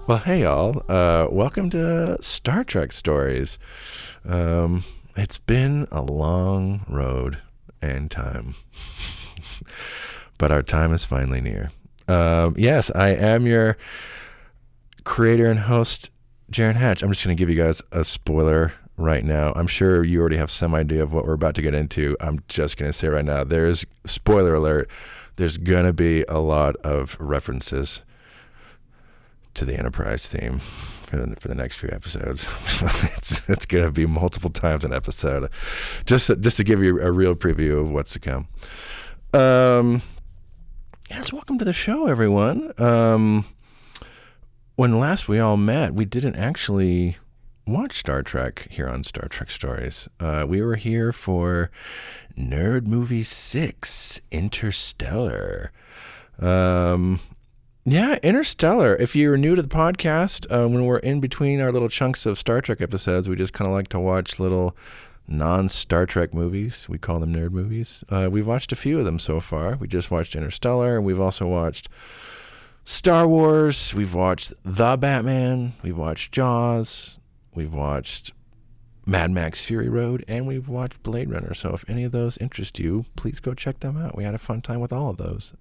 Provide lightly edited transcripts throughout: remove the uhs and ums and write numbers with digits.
Well, hey, y'all. Welcome to Star Trek Stories. It's been a long road and time, but our time is finally near. Yes, I am your creator and host, Jaron Hatch. I'm just going to give you guys a spoiler right now. I'm sure you already have some idea of what we're about to get into. I'm just going to say right now, there's, spoiler alert, there's going to be a lot of references to the Enterprise theme for the next few episodes. it's going to be multiple times an episode, just to give you a real preview of what's to come. Yes, welcome to the show, everyone. When last we all met, we didn't actually watch Star Trek here on Star Trek Stories. We were here for Nerd Movie 6, Interstellar. Yeah, Interstellar. If you're new to the podcast, when we're in between our little chunks of Star Trek episodes, we just kind of like to watch little non-Star Trek movies. We call them nerd movies. We've watched a few of them so far. We just watched Interstellar, and we've also watched Star Wars. We've watched The Batman. We've watched Jaws. We've watched Mad Max Fury Road, and we've watched Blade Runner. So if any of those interest you, please go check them out. We had a fun time with all of those.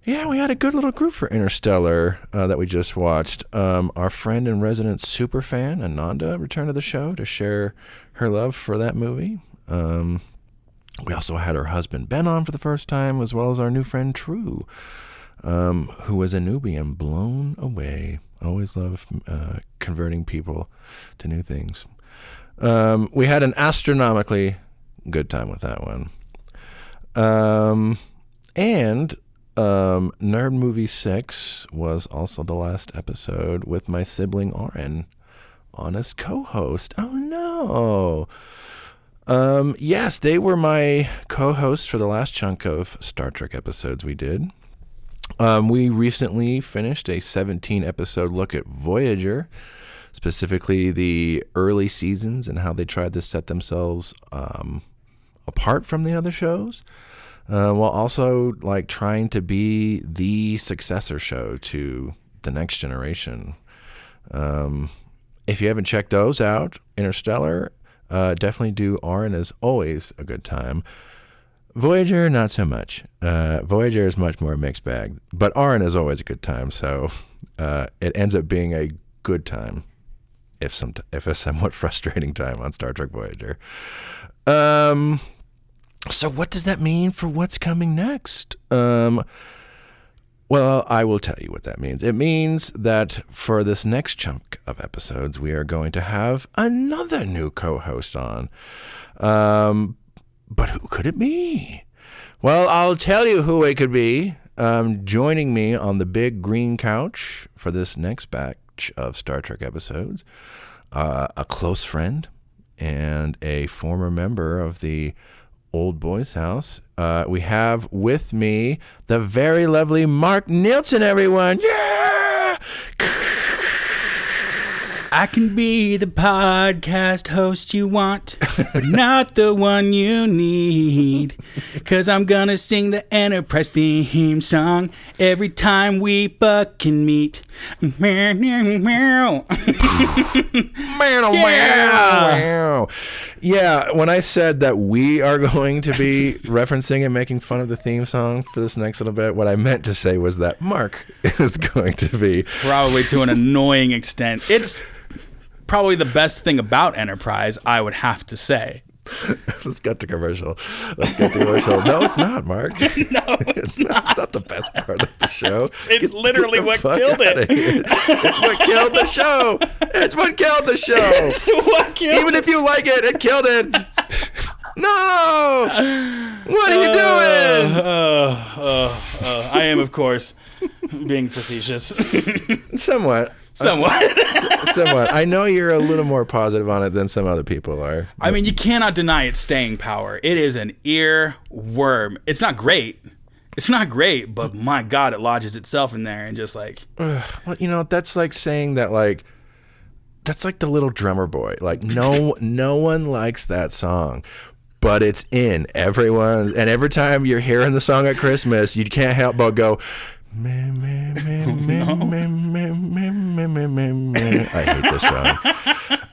Yeah, we had a good little group for Interstellar that we just watched. Our friend and resident superfan, Ananda, returned to the show to share her love for that movie. We also had her husband, Ben, on for the first time, as well as our new friend, True, who was a newbie and blown away. Always love converting people to new things. We had an astronomically good time with that one. And Nerd Movie 6 was also the last episode with my sibling Oren on as co-host. Oh no. Yes, they were my co-hosts for the last chunk of Star Trek episodes we did. We recently finished a 17-episode look at Voyager, specifically the early seasons and how they tried to set themselves apart from the other shows. While also like trying to be the successor show to The Next Generation. If you haven't checked those out, Interstellar, definitely do. Oren is always a good time. Voyager, not so much. Voyager is much more a mixed bag, but Oren is always a good time. So it ends up being a good time, if a somewhat frustrating time on Star Trek Voyager. So what does that mean for what's coming next? Well, I will tell you what that means. It means that for this next chunk of episodes, we are going to have another new co-host on. But who could it be? Well, I'll tell you who it could be. Joining me on the big green couch for this next batch of Star Trek episodes, a close friend and a former member of the Old Boys House. We have with me the very lovely Marc Nielson, everyone. Yeah! I can be the podcast host you want, but not the one you need. 'Cause I'm gonna sing the Enterprise theme song every time we fucking meet. Meow, meow, meow. Meow. Yeah, when I said that we are going to be referencing and making fun of the theme song for this next little bit, what I meant to say was that Marc is going to be. Probably to an annoying extent. It's probably the best thing about Enterprise, I would have to say. Let's get to commercial. No, it's not, Marc. No, it's not. It's not the best part of the show. It's literally what killed it. It's what killed the show. It's what killed the show. It's what killed Even if you like it, it killed it. No! What are you doing? I am, of course, being facetious. Somewhat. I know you're a little more positive on it than some other people are. I mean, you cannot deny its staying power. It is an earworm. It's not great. But my God, it lodges itself in there and just like... Well, you know, that's like saying that, like, that's like the Little Drummer Boy. Like, no one likes that song. But it's in everyone. And every time you're hearing the song at Christmas, you can't help but go... I hate this song.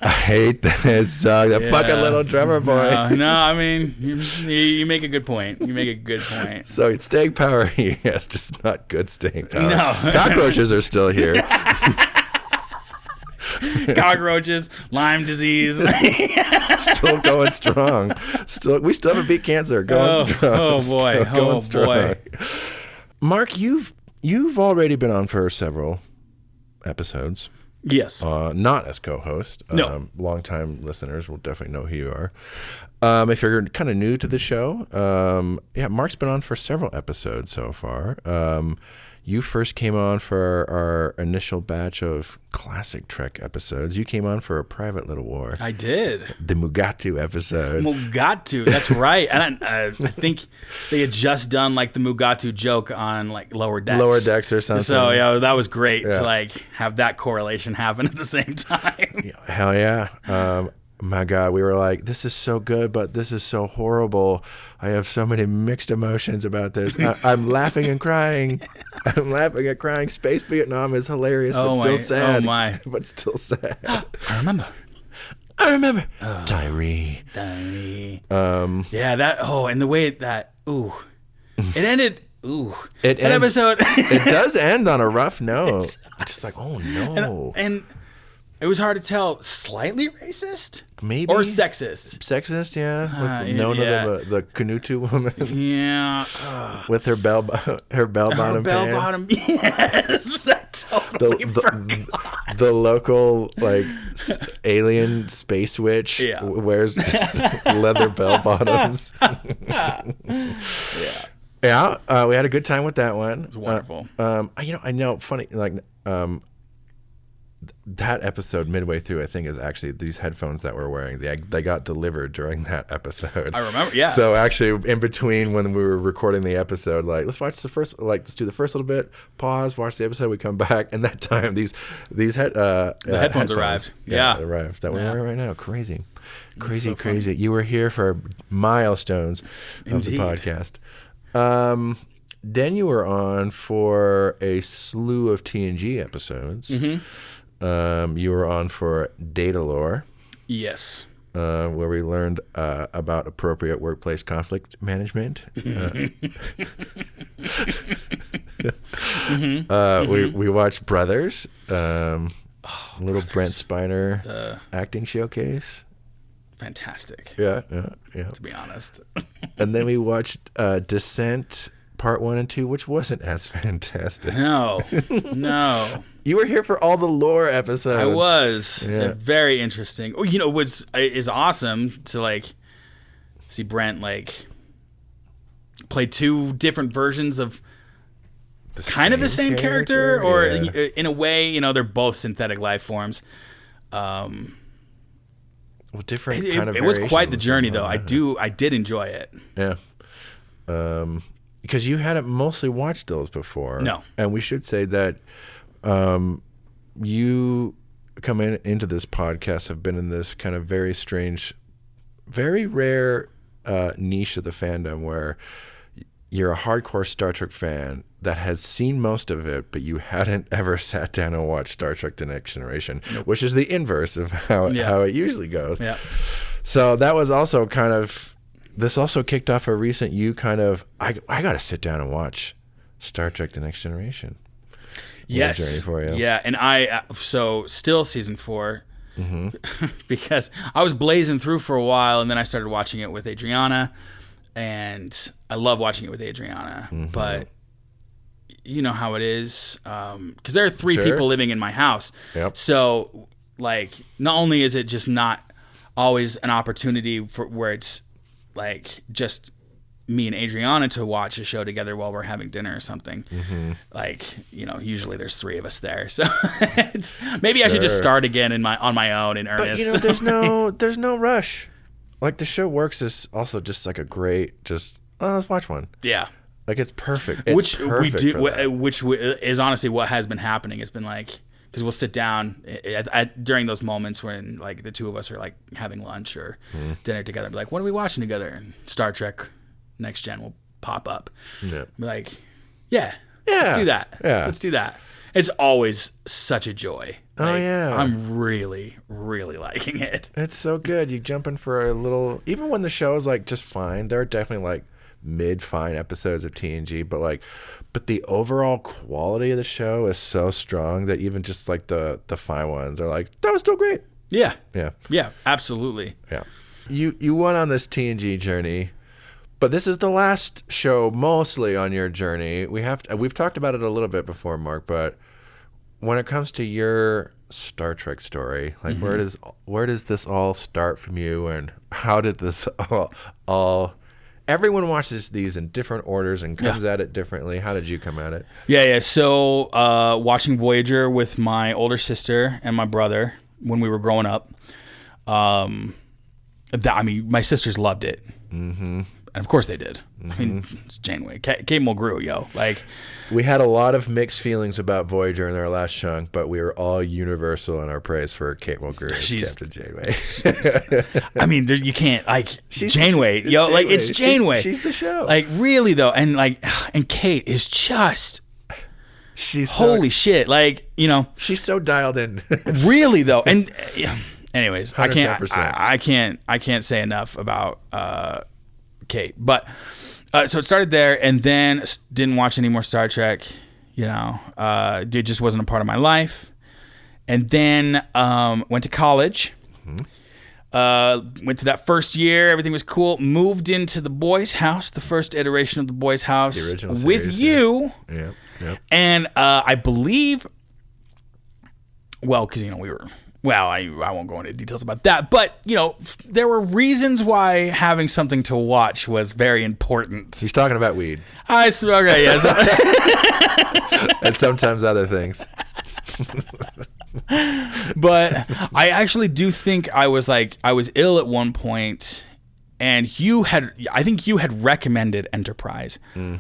I hate this song. That fucking little drummer boy. No, I mean, you make a good point. So it's staying power, yes, just not good staying power. No. Cockroaches are still here. Cockroaches, Lyme disease. Still going strong. We still haven't beat cancer. Going strong. Oh boy. Going strong. Marc, you've already been on for several episodes. Yes. Not as co-host. No. Longtime listeners will definitely know who you are. If you're kind of new to the show, Marc's been on for several episodes so far. You first came on for our initial batch of classic Trek episodes. You came on for a private little war. I did. The Mugatu episode. Mugatu, that's right. And I think they had just done like the Mugatu joke on like Lower Decks. Lower Decks or something. So yeah, that was great to like have that correlation happen at the same time. Hell yeah. My God, we were like, this is so good, but this is so horrible. I have so many mixed emotions about this. I'm laughing and crying. I'm laughing and crying. Space Vietnam is hilarious, but still sad. Oh my. But still sad. I remember. Tyree. Yeah, that, and the way that, it ended, That episode. It does end on a rough note. Just like, oh no. And it was hard to tell, slightly racist? Maybe. Or sexist? Sexist, yeah. With Nona, the Canutu woman. Yeah. With her bell bottom pants. Bottom, yes. I totally forgot. The local, like, alien space witch wears just leather bell bottoms. Yeah, we had a good time with that one. It was wonderful. I know, funny, like, that episode midway through, I think, is actually these headphones that we're wearing. They got delivered during that episode. I remember, yeah. So actually, in between when we were recording the episode, like let's do the first little bit, pause, watch the episode, we come back, and that time these headphones arrived. Arrived. That we're wearing right now. Crazy. So crazy. You were here for milestones of the podcast. Then you were on for a slew of TNG episodes. Mm-hmm. You were on for Data Lore. Yes. Where we learned about appropriate workplace conflict management. We watched Brothers, little Brothers. Brent Spiner acting showcase. Fantastic. Yeah. To be honest. And then we watched Descent Part 1 and 2, which wasn't as fantastic. No. You were here for all the lore episodes. I was. Yeah. Very interesting. What's is awesome to like see Brent like play two different versions of the same character, or in a way, they're both synthetic life forms. Different kind of. It was quite the journey, though. I did enjoy it. Yeah. Because you hadn't mostly watched those before. No. And we should say that you coming into this podcast have been in this kind of very strange, very rare niche of the fandom where you're a hardcore Star Trek fan that has seen most of it, but you hadn't ever sat down and watched Star Trek The Next Generation, which is the inverse of how it usually goes. Yeah. So that was also this also kicked off a recent I got to sit down and watch Star Trek The Next Generation. Yes. Journey for you. Yeah, and so still season 4, mm-hmm. because I was blazing through for a while, and then I started watching it with Adriana, and I love watching it with Adriana, mm-hmm. but you know how it is, because there are 3 people living in my house. Yep. So, like, not only is it just not always an opportunity for where it's like just me and Adriana to watch a show together while we're having dinner or something. Mm-hmm. Like, usually there's 3 of us there. So maybe I should just start again on my own in earnest. But there's no rush. Like the show works as also just like a great let's watch one. Yeah. Like it's perfect. Which is honestly what has been happening. It's been like, because we'll sit down during those moments when like the 2 of us are like having lunch or dinner together. Be like, what are we watching together? And Star Trek Next Gen will pop up. Yeah. Be like, yeah, Let's do that. Yeah. Let's do that. It's always such a joy. Oh, yeah. I'm really, really liking it. It's so good. You jump in for a little, even when the show is like just fine, there are definitely like mid-fine episodes of TNG, but the overall quality of the show is so strong that even just like the fine ones are like, that was still great. Yeah. Yeah. Yeah, absolutely. Yeah. You went on this TNG journey, but this is the last show mostly on your journey. We've talked about it a little bit before, Mark, but when it comes to your Star Trek story, like where does this all start from you, and how did this all everyone watches these in different orders and comes at it differently. How did you come at it? Yeah. So watching Voyager with my older sister and my brother when we were growing up, my sisters loved it. Mm-hmm. And of course they did. Mm-hmm. I mean, it's Janeway. Kate Mulgrew, yo. Like, we had a lot of mixed feelings about Voyager in our last chunk, but we were all universal in our praise for Kate Mulgrew as Captain Janeway. I mean, you can't, like, Janeway. Yo, Janeway. Like, it's Janeway. She's the show. Like, really, though. And, like, and Kate is just... holy shit. Like, you know. She's so dialed in. Really, though. And, anyways, 110%. I can't say enough about... Kate. But so it started there, and then didn't watch any more Star Trek. You know, it just wasn't a part of my life. And then went to college. Mm-hmm. Went to that first year. Everything was cool. Moved into the boys' house, the first iteration of the boys' house, the original series, with you. Yeah. Yep. And I believe, well, because, you know, we were... Well, I won't go into details about that, but, you know, there were reasons why having something to watch was very important. He's talking about weed. Okay, yes. And sometimes other things. But I actually do think I was ill at one point, and I think you had recommended Enterprise. Mm.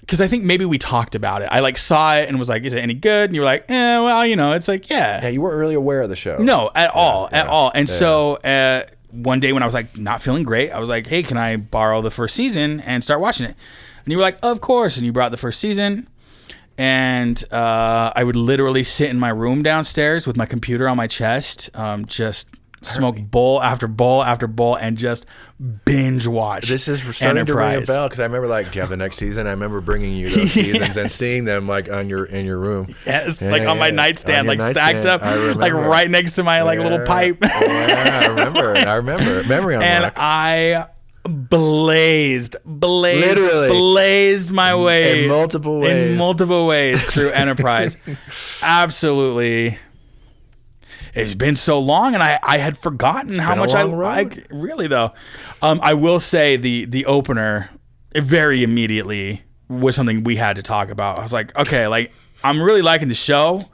Because I think maybe we talked about it. I like saw it and was like, is it any good? And you were like, well, you know, it's like, yeah. Yeah, you weren't really aware of the show. No, at all. And so one day when I was like not feeling great, I was like, hey, can I borrow the first season and start watching it? And you were like, of course. And you brought the first season. And I would literally sit in my room downstairs with my computer on my chest, just smoke bowl after bowl after bowl, and just binge watch. This is starting to ring a bell, because I remember, like, do you have the next season? I remember bringing you those seasons and seeing them like in your room. Yes, like on my nightstand, like stacked up, like right next to my like little pipe. I remember. Memory unlock. And I blazed my way in multiple ways through Enterprise. Absolutely. It's been so long, and I had forgotten how much I like. Really, though, I will say the opener very immediately was something we had to talk about. I was like, okay, like, I'm really liking the show,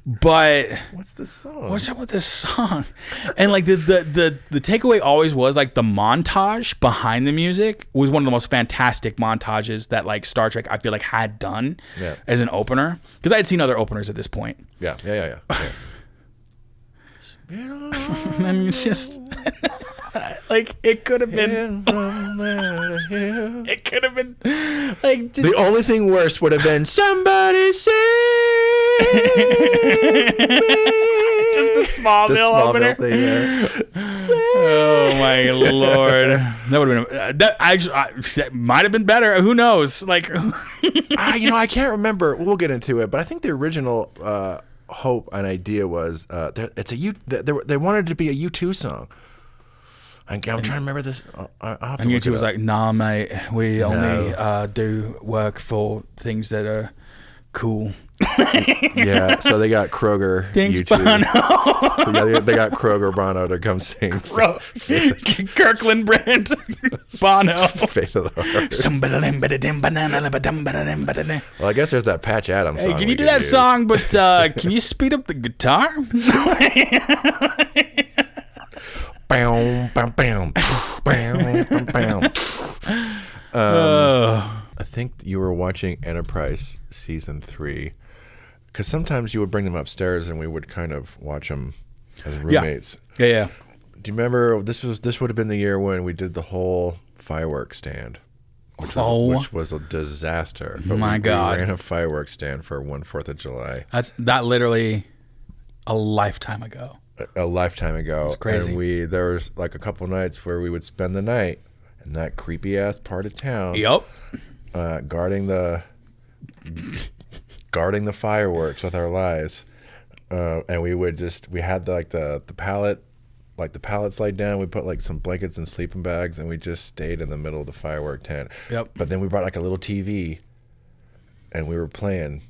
but what's this song? What's up with this song? And like the takeaway always was like the montage behind the music was one of the most fantastic montages that like Star Trek I feel like had done as an opener, because I had seen other openers at this point. Yeah. I mean, just like it could have been. It could have been like the only thing worse would have been somebody save me. Just the Smallville opener. Thing, yeah. Oh my lord, that would have been that. Actually, that might have been better. Who knows? Like, I can't remember. We'll get into it, but I think the original hope and idea was they wanted it to be a U2 song. I'm trying to remember this. And U2 was like, nah, mate, we only do work for things that are cool. Yeah, so they got Kroger. Thanks, U2. Bono. They got Kroger Bono to come sing. Kirkland brand Bono. Faith of the Heart. Well, I guess there's that Patch Adams song. Hey, can you do that song, but can you speed up the guitar? Bam, bam, bam, bam, bam, I think you were watching Enterprise season 3, because sometimes you would bring them upstairs and we would kind of watch them as roommates. Yeah. Do you remember this would have been the year when we did the whole fireworks stand? which was a disaster. But My God. We ran a fireworks stand for 4th of July. That literally a lifetime ago. A lifetime ago. It's crazy. And there was like a couple nights where we would spend the night in that creepy ass part of town. Yep. Guarding the fireworks with our lives. And we had the pallet. Like the pallets laid down, we put like some blankets and sleeping bags, and we just stayed in the middle of the firework tent. Yep. But then we brought like a little TV, and we were playing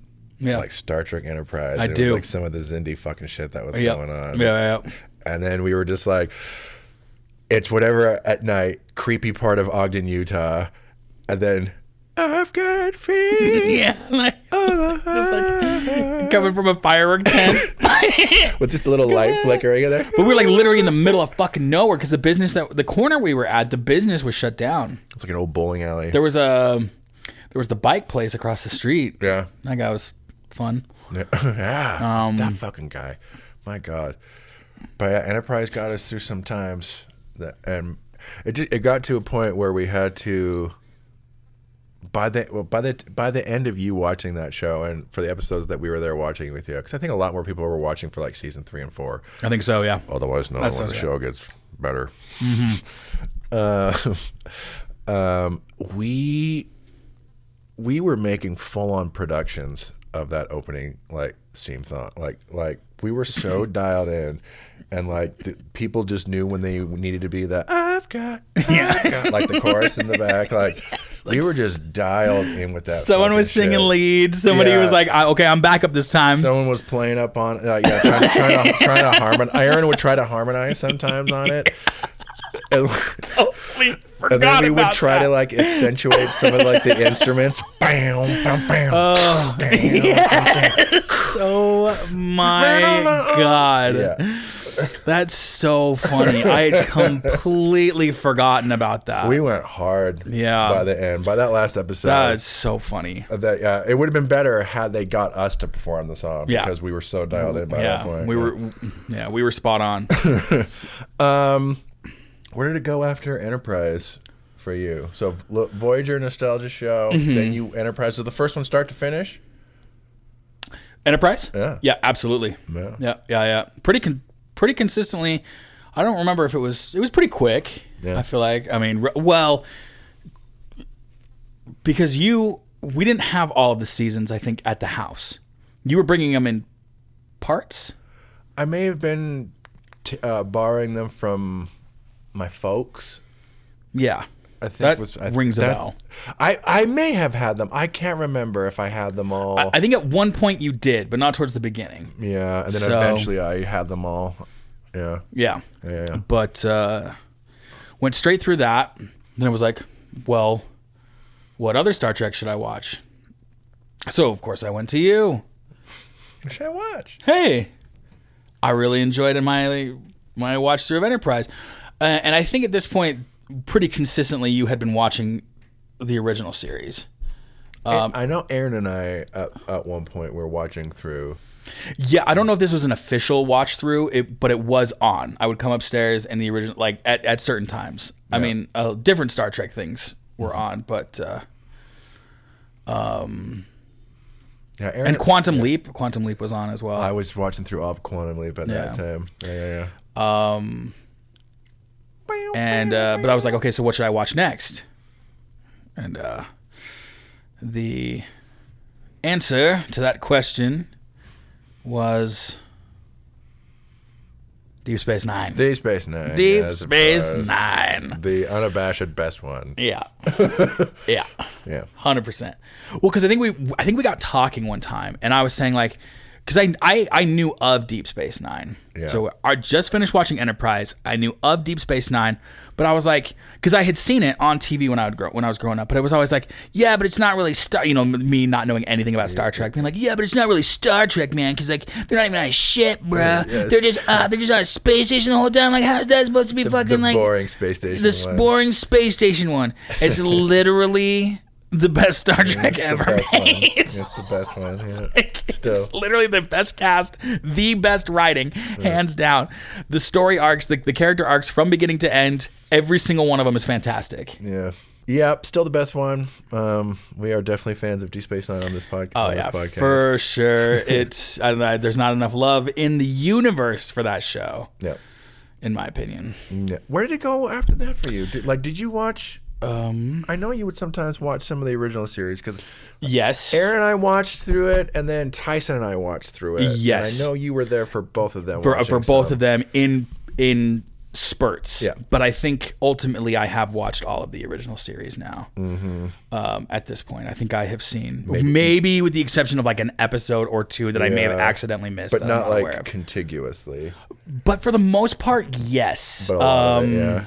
like Star Trek Enterprise. I it do. was like some of the Zindi fucking shit that was going on. Yeah. And then we were just like, it's whatever at night, creepy part of Ogden, Utah, and then I've got feet. Yeah. Just like coming from a firework tent. With just a little light flickering in there. But we were like literally in the middle of fucking nowhere because the corner we were at, the business was shut down. It's like an old bowling alley. There was the bike place across the street. Yeah. That guy was fun. Yeah. That fucking guy. My God. But yeah, Enterprise got us through some times. And it got to a point where we had to, by the end of you watching that show, and for the episodes that we were there watching with you, because I think a lot more people were watching for like season 3 and 4. I think so, yeah. Otherwise, when the show gets better. We were making full on productions of that opening theme song. Like we were so dialed in, and like people just knew when they needed to be the I've got like the chorus in the back. Like we were just dialed in with that. Someone was singing shit. lead. Somebody was like, okay, I'm back up this time. Someone was playing up on trying to harmonize. Aaron would try to harmonize sometimes on it. Totally forgot And then we would about try that. to like accentuate some of like the instruments. Bam, bam, bam. Oh, yes. Oh my God. Yeah. That's so funny. I had completely forgotten about that. We went hard by the end. By that last episode. That's so funny. It would have been better had they got us to perform the song because we were so dialed in by that point. We were spot on. Where did it go after Enterprise for you? So Voyager, nostalgia show, then you Enterprise. So the first one start to finish? Enterprise? Yeah. Yeah, absolutely. Yeah. Pretty consistently. I don't remember if it was pretty quick. Yeah. I feel like, I mean, well, because we didn't have all of the seasons, I think, at the house. You were bringing them in parts? I may have been borrowing them from my folks. Yeah. I think rings a bell. I may have had them. I can't remember if I had them all. I think at one point you did, but not towards the beginning. Yeah, and then eventually I had them all. Yeah. Yeah. But went straight through that. Then I was like, well, what other Star Trek should I watch? So, of course, I went to you. What should I watch? Hey, I really enjoyed my watch through of Enterprise. And I think at this point, pretty consistently, you had been watching the original series. I know Aaron and I, at one point, were watching through. Yeah, I don't know if this was an official watch through, but it was on. I would come upstairs and the original, like at certain times. Yeah. I mean, different Star Trek things were on, but Aaron, and Quantum Leap was on as well. I was watching through all of Quantum Leap at that time. Yeah. But I was like, okay, so what should I watch next? And the answer to that question was Deep Space Nine. Deep Space Nine. Deep Space Nine. The unabashed best one. Yeah. Yeah. 100%. Well, because I think we got talking one time, and I was saying like, because I knew of Deep Space Nine. Yeah. So I just finished watching Enterprise. I knew of Deep Space Nine, but I was like, because I had seen it on TV when I was growing up, but it was always like, yeah, but it's not really me not knowing anything about Star Trek, being like, yeah, but it's not really Star Trek, man, because like they're not even on a ship, bro. Yes. They're just on a space station the whole time. Like, how's that supposed to be the boring space station? The boring space station one. It's literally the best Star Trek ever made. It's the best one. Yeah. It's literally the best cast, the best writing, hands down. The story arcs, the character arcs from beginning to end, every single one of them is fantastic. Yeah. Yep, still the best one. We are definitely fans of Deep Space Nine on this podcast. Oh yeah, for sure. It's I don't know, there's not enough love in the universe for that show. Yep. In my opinion. Yeah. Where did it go after that for you? Did you watch? I know you would sometimes watch some of the original series because yes, Aaron and I watched through it, and then Tyson and I watched through it. Yes, and I know you were there for both of them. For both of them in spurts. Yeah, but I think ultimately I have watched all of the original series now. Mm-hmm. At this point, I think I have seen maybe with the exception of like an episode or two that I may have accidentally missed, but not like contiguously. But for the most part, yes. But a lot of it, yeah.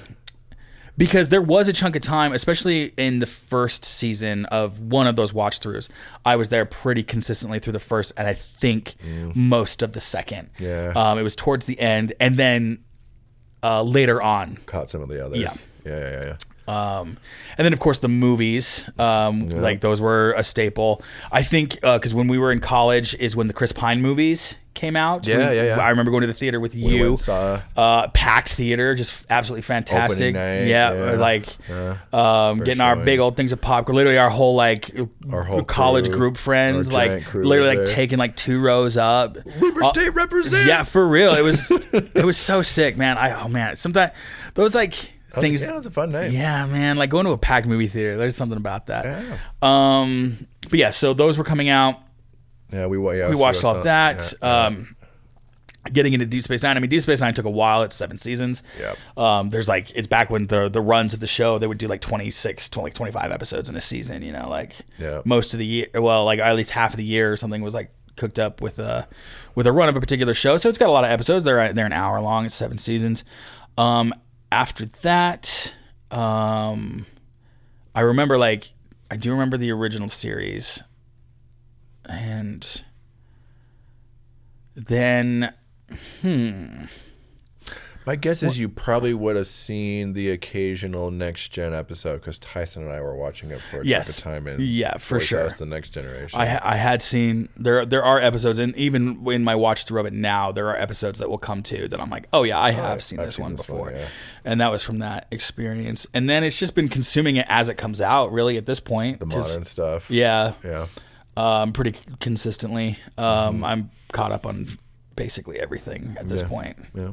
Because there was a chunk of time, especially in the first season of one of those watch throughs, I was there pretty consistently through the first, and I think most of the second. Yeah. It was towards the end, and then later on, caught some of the others. Yeah. And then of course the movies, like those were a staple. I think because when we were in college is when the Chris Pine movies came out. Yeah. I remember going to the theater with you. Packed theater, just absolutely fantastic. Night, getting our big old things of popcorn. Literally our whole college group friends, literally taking like 2 rows up. Weber State represent. Yeah, for real. It was so sick, man. Sometimes those things. Yeah, it was a fun night. Yeah, man. Like going to a packed movie theater. There's something about that. Yeah. But yeah, so those were coming out. Yeah, we watched all of that. Yeah. Getting into Deep Space Nine. I mean, Deep Space Nine took a while. It's 7 seasons. Yep. There's it's back when the runs of the show, they would do 25 episodes in a season, most of the year. Well, at least half of the year or something was cooked up with a run of a particular show. So it's got a lot of episodes. They're an hour long. It's 7 seasons. After that, I remember I do remember the original series. And then, my guess is you probably would have seen the occasional Next Gen episode because Tyson and I were watching it for a chunk of time. And for sure. The Next Generation. I had seen there are episodes, and even in my watch through of it now, there are episodes that will come to that I'm like, oh yeah, I have seen this one before, and that was from that experience. And then it's just been consuming it as it comes out, really at this point. The modern stuff. Yeah. Yeah. Pretty consistently. I'm caught up on basically everything at this point. Yeah.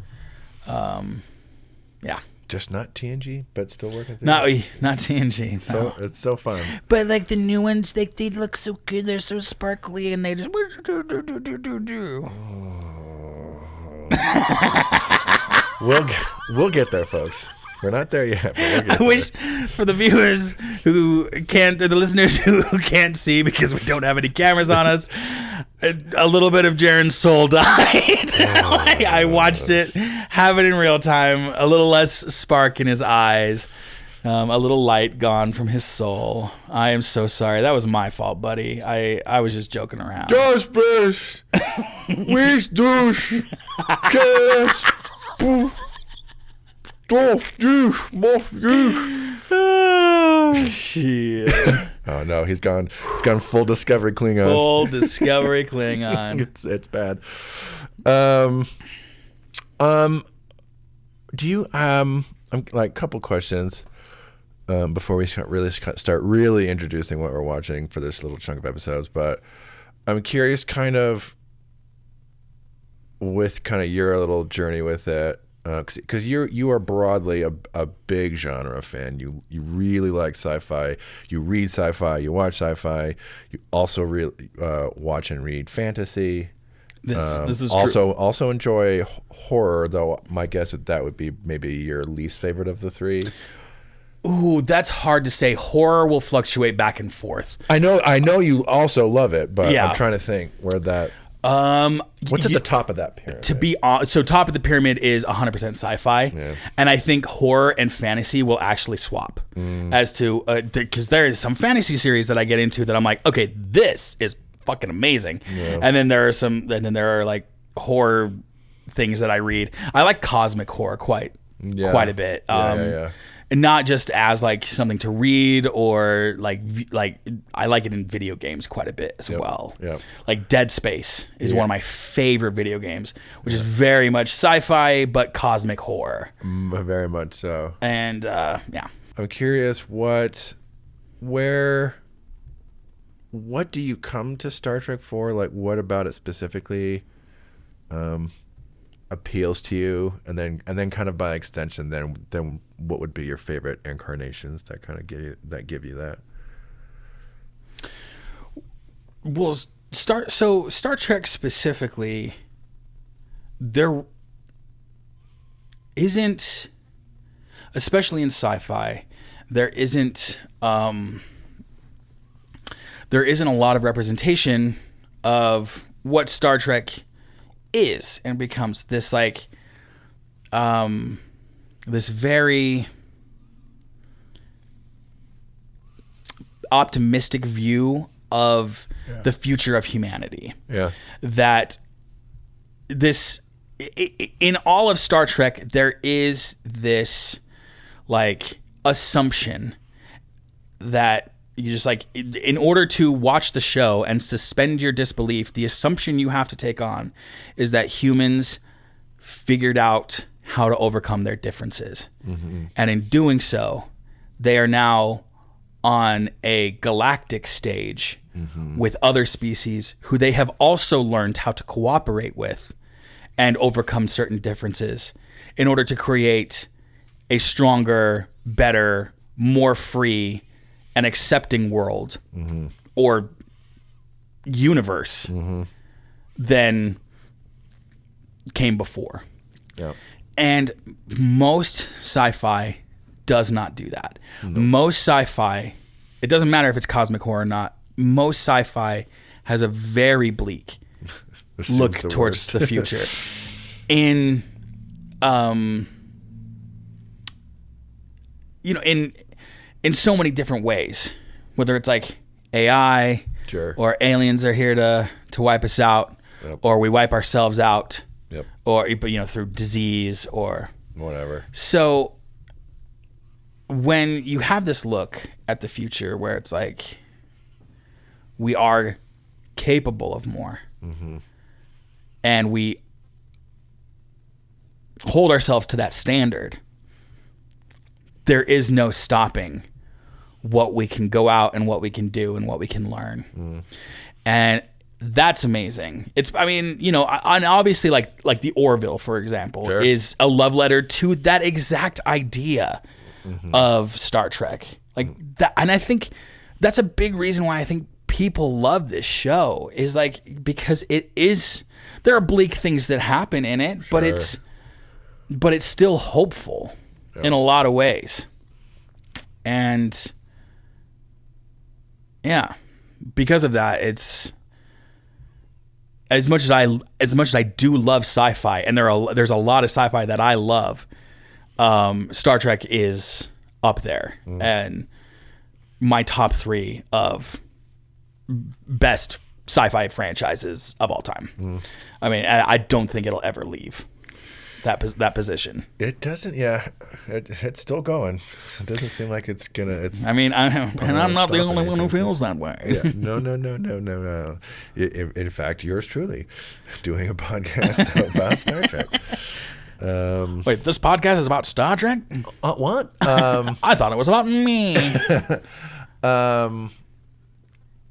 Yeah. Just not TNG, but still working through. Not TNG. So it's so fun. But the new ones, they look so good. They're so sparkly, and they just. We'll get there, folks. We're not there yet. But we'll get there. I wish for the viewers who can't, or the listeners who can't see because we don't have any cameras on us, a little bit of Jaron's soul died. I watched it, have it in real time, a little less spark in his eyes, a little light gone from his soul. I am so sorry. That was my fault, buddy. I was just joking around. Just please. Where's douche? Oh shit! Oh no, he's gone. He's gone full Discovery Klingon. Full Discovery Klingon. It's bad. Do you a couple questions before we start really introducing what we're watching for this little chunk of episodes, but I'm curious with your little journey with it. Because you are broadly a big genre fan. You really like sci-fi. You read sci-fi. You watch sci-fi. You also watch and read fantasy. This is also true. Also enjoy horror, though. My guess that would be maybe your least favorite of the three. Ooh, that's hard to say. Horror will fluctuate back and forth. I know you also love it, but I'm trying to think where that. What's at the top of that pyramid? So top of the pyramid is 100% sci-fi, and I think horror and fantasy will actually swap as to because there is some fantasy series that I get into that I'm like, okay, this is fucking amazing, and then there are horror things that I read. I like cosmic horror quite a bit. And not just as something to read or I like it in video games quite a bit as well. Yeah. Like Dead Space is one of my favorite video games, which is very much sci-fi but cosmic horror. Very much so. And I'm curious what do you come to Star Trek for? Like, what about it specifically appeals to you, and then kind of by extension, then what would be your favorite incarnations that kind of give you that? Well, Star Trek specifically, there isn't, especially in sci-fi, there isn't a lot of representation of what Star Trek is, and becomes this like this very optimistic view of the future of humanity. Yeah. That this, in all of Star Trek, there is this like assumption that you just like, in order to watch the show and suspend your disbelief, the assumption you have to take on is that humans figured out how to overcome their differences. Mm-hmm. And in doing so, they are now on a galactic stage with other species who they have also learned how to cooperate with and overcome certain differences in order to create a stronger, better, more free and accepting world or universe than came before. Yep. And most sci-fi does not do that. Nope. Most sci-fi, it doesn't matter if it's cosmic horror or not, most sci-fi has a very bleak look towards the future. In so many different ways, whether it's like AI, sure, or aliens are here to wipe us out, yep, or we wipe ourselves out, yep, or through disease or whatever. So when you have this look at the future where it's like we are capable of more, and we hold ourselves to that standard, there is no stopping what we can go out and what we can do and what we can learn. And that's amazing. And obviously like the Orville, for example, sure, is a love letter to that exact idea of Star Trek. Like that. And I think that's a big reason why I think people love this show, is like, because there are bleak things that happen in it, sure, but it's still hopeful. Yep. In a lot of ways. And yeah, because of that, it's as much as I do love sci-fi, and there's a lot of sci-fi that I love, Star Trek is up there and my top 3 of best sci-fi franchises of all time. I mean, I don't think it'll ever leave that position. It doesn't. Yeah, it's still going. It doesn't seem like it's gonna. I'm not the only one who feels that way. Yeah. No. In fact, yours truly, doing a podcast about Star Trek. Wait, this podcast is about Star Trek? What? I thought it was about me.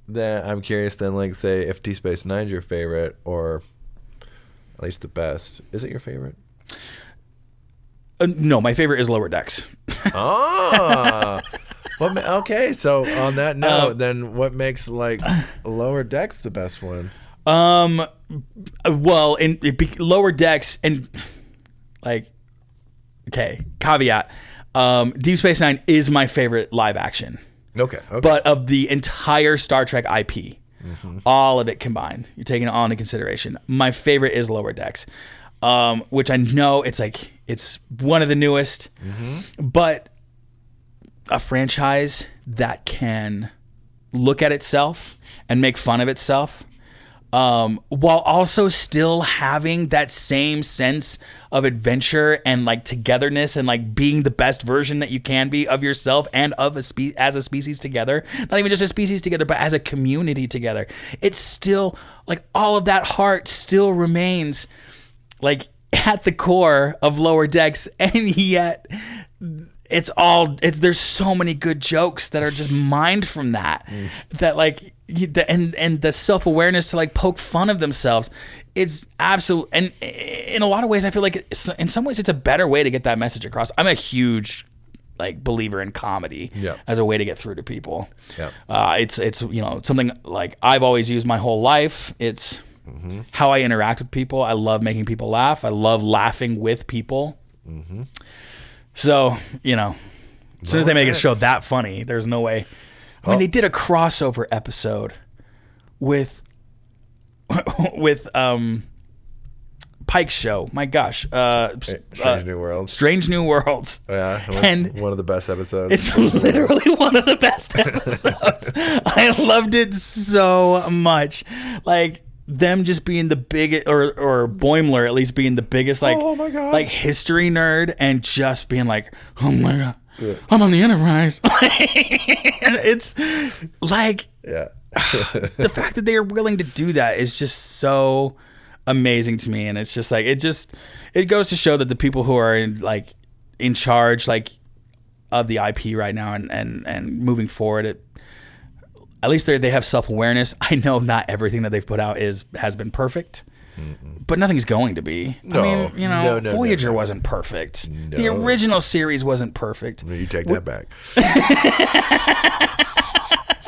Then I'm curious. Then, like, say if Deep Space Nine's your favorite, or at least the best, is it your favorite? No, my favorite is Lower Decks. Okay, so on that note, then what makes like Lower Decks the best one? Well, Lower Decks, and like, okay, caveat, Deep Space Nine is my favorite live action. Okay. But of the entire Star Trek IP, all of it combined, you're taking it all into consideration, my favorite is Lower Decks. Which I know it's one of the newest, but a franchise that can look at itself and make fun of itself, while also still having that same sense of adventure and like togetherness and like being the best version that you can be of yourself and of as a species together, not even just a species together, but as a community together. It's still like all of that heart still remains like at the core of Lower Decks, and yet there's so many good jokes that are just mined from that, that like, and the self-awareness to like poke fun of themselves. It's absolute. And in a lot of ways, I feel like in some ways it's a better way to get that message across. I'm a huge like believer in comedy as a way to get through to people. It's something like I've always used my whole life. It's how I interact with people. I love making people laugh. I love laughing with people. So, as soon as they make a show that funny, there's no way. I mean, they did a crossover episode with Pike's show. My gosh. Strange New Worlds. Strange New Worlds. Oh, yeah. And one of the best episodes. It's literally one of the best episodes. I loved it so much. Like, them just being the biggest, or Boimler at least being the biggest, like, oh my God, like history nerd, and just being like, oh my God, I'm on the Enterprise. And it's like, the fact that they are willing to do that is just so amazing to me. And it's just like, it goes to show that the people who are in charge, like, of the IP right now and moving forward, at least they have self-awareness. I know not everything that they've put out has been perfect, but nothing's going to be. No, I mean, Voyager wasn't perfect. No. The original series wasn't perfect. No, you take that back.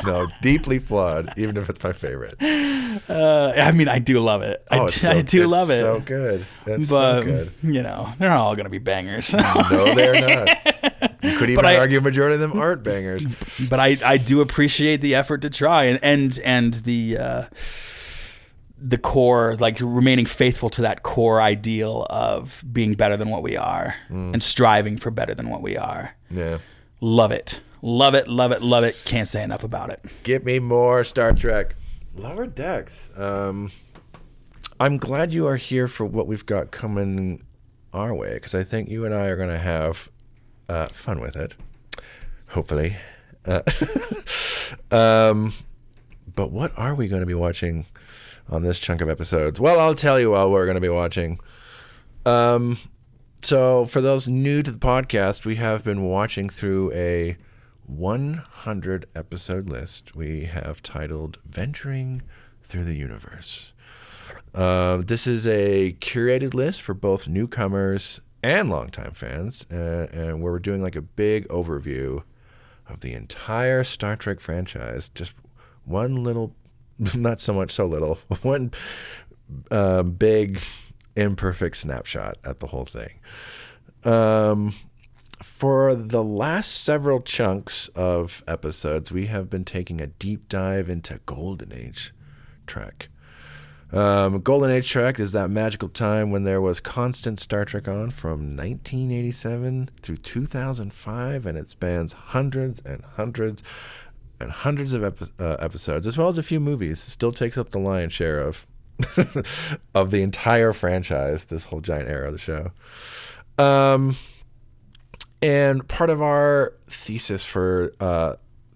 No, deeply flawed, even if it's my favorite. I mean, I do love it. I do love it. It's so good. It's but, so good. They're not all going to be bangers. No, they're not. You could even argue a majority of them aren't bangers. But I do appreciate the effort to try and the core, like remaining faithful to that core ideal of being better than what we are and striving for better than what we are. Yeah. Love it. Love it, love it, love it. Can't say enough about it. Give me more Star Trek. Lower Decks. I'm glad you are here for what we've got coming our way, because I think you and I are going to have fun with it. Hopefully. But what are we going to be watching on this chunk of episodes? Well, I'll tell you what we're going to be watching. So for those new to the podcast, we have been watching through a 100 episode list we have titled Venturing Through the Universe. This is a curated list for both newcomers and longtime fans, and we're doing like a big overview of the entire Star Trek franchise. Just one little, not so much so little, one big imperfect snapshot at the whole thing. For the last several chunks of episodes, we have been taking a deep dive into Golden Age Trek. Golden Age Trek is that magical time when there was constant Star Trek on from 1987 through 2005, and it spans hundreds and hundreds and hundreds of episodes, as well as a few movies. It still takes up the lion's share of of the entire franchise, this whole giant era of the show. And part of our thesis for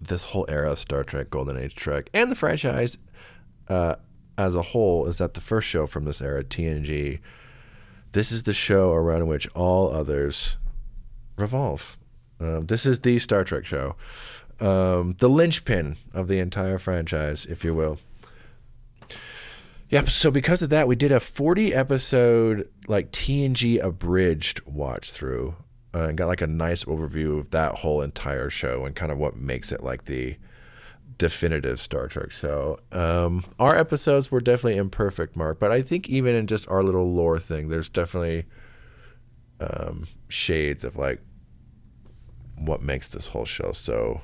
this whole era of Star Trek, Golden Age Trek, and the franchise as a whole is that the first show from this era, TNG, this is the show around which all others revolve. This is the Star Trek show, the linchpin of the entire franchise, if you will. Yep. So because of that, we did a 40-episode like TNG abridged watch through, and got like a nice overview of that whole entire show and kind of what makes it like the definitive Star Trek show. Our episodes were definitely imperfect, Mark, but I think even in just our little lore thing, there's definitely shades of like what makes this whole show so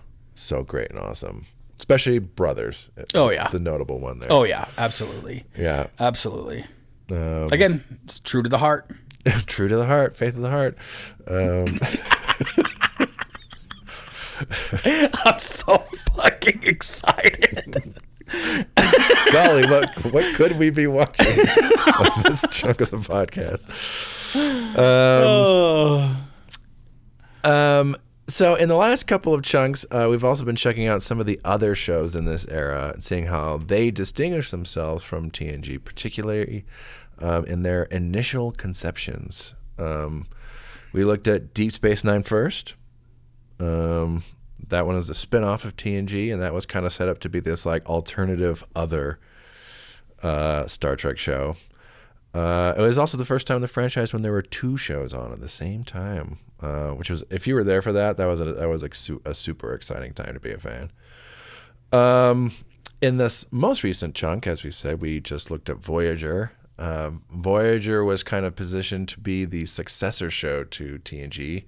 great and awesome. Especially Brothers. Oh, yeah. The notable one there. Oh, yeah. Absolutely. Yeah. Absolutely. Again, it's true to the heart. True to the heart. Faith of the heart. I'm so fucking excited. Golly, what could we be watching on this chunk of the podcast? So in the last couple of chunks, we've also been checking out some of the other shows in this era and seeing how they distinguish themselves from TNG, particularly in their initial conceptions. We looked at Deep Space Nine first, That one is a spin-off of TNG, and that was kind of set up to be this like alternative other Star Trek show. It was also the first time in the franchise when there were 2 shows on at the same time, which was, if you were there for that, that was like a super exciting time to be a fan. In this most recent chunk, as we said, we just looked at Voyager. Voyager was kind of positioned to be the successor show to TNG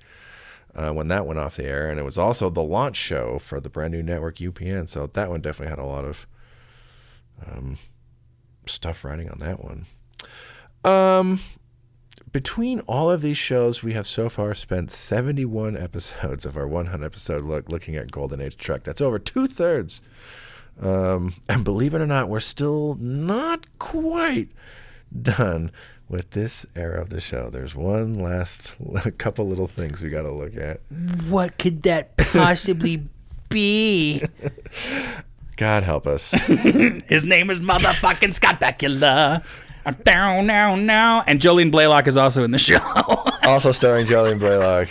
when that went off the air, and it was also the launch show for the brand new network UPN. So that one definitely had a lot of stuff riding on that one. Between all of these shows, we have so far spent 71 episodes of our 100 episode look looking at Golden Age Trek. That's over 2/3. And believe it or not, we're still not quite done with this era of the show. There's one last couple little things we got to look at. What could that possibly be? God help us. His name is motherfucking Scott Bakula. Down now. And Jolene Blaylock is also in the show. Also starring Jolene Blaylock.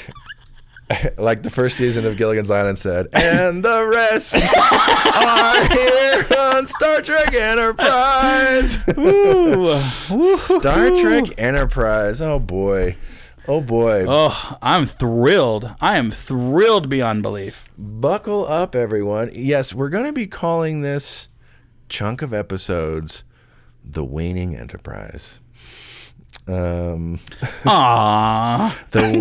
Like the first season of Gilligan's Island said, and the rest are here on Star Trek Enterprise. Star Trek Enterprise. Oh boy. Oh, I'm thrilled. I am thrilled beyond belief. Buckle up, everyone. Yes, we're going to be calling this chunk of episodes the Waning Enterprise. Aww. The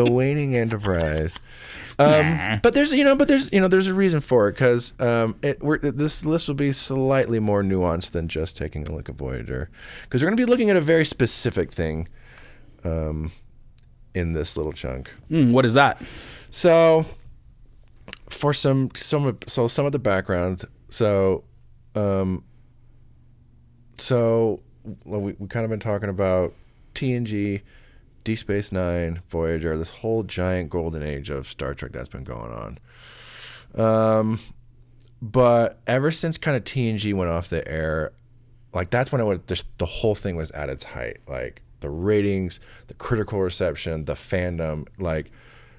waning Enterprise. But there's a reason for it, because this list will be slightly more nuanced than just taking a look at Voyager, because we're going to be looking at a very specific thing in this little chunk. What is that? So for some of the background, we kind of been talking about TNG, Deep Space Nine, Voyager, this whole giant golden age of Star Trek that's been going on. But ever since kind of TNG went off the air, like that's when the whole thing was at its height. Like the ratings, the critical reception, the fandom, like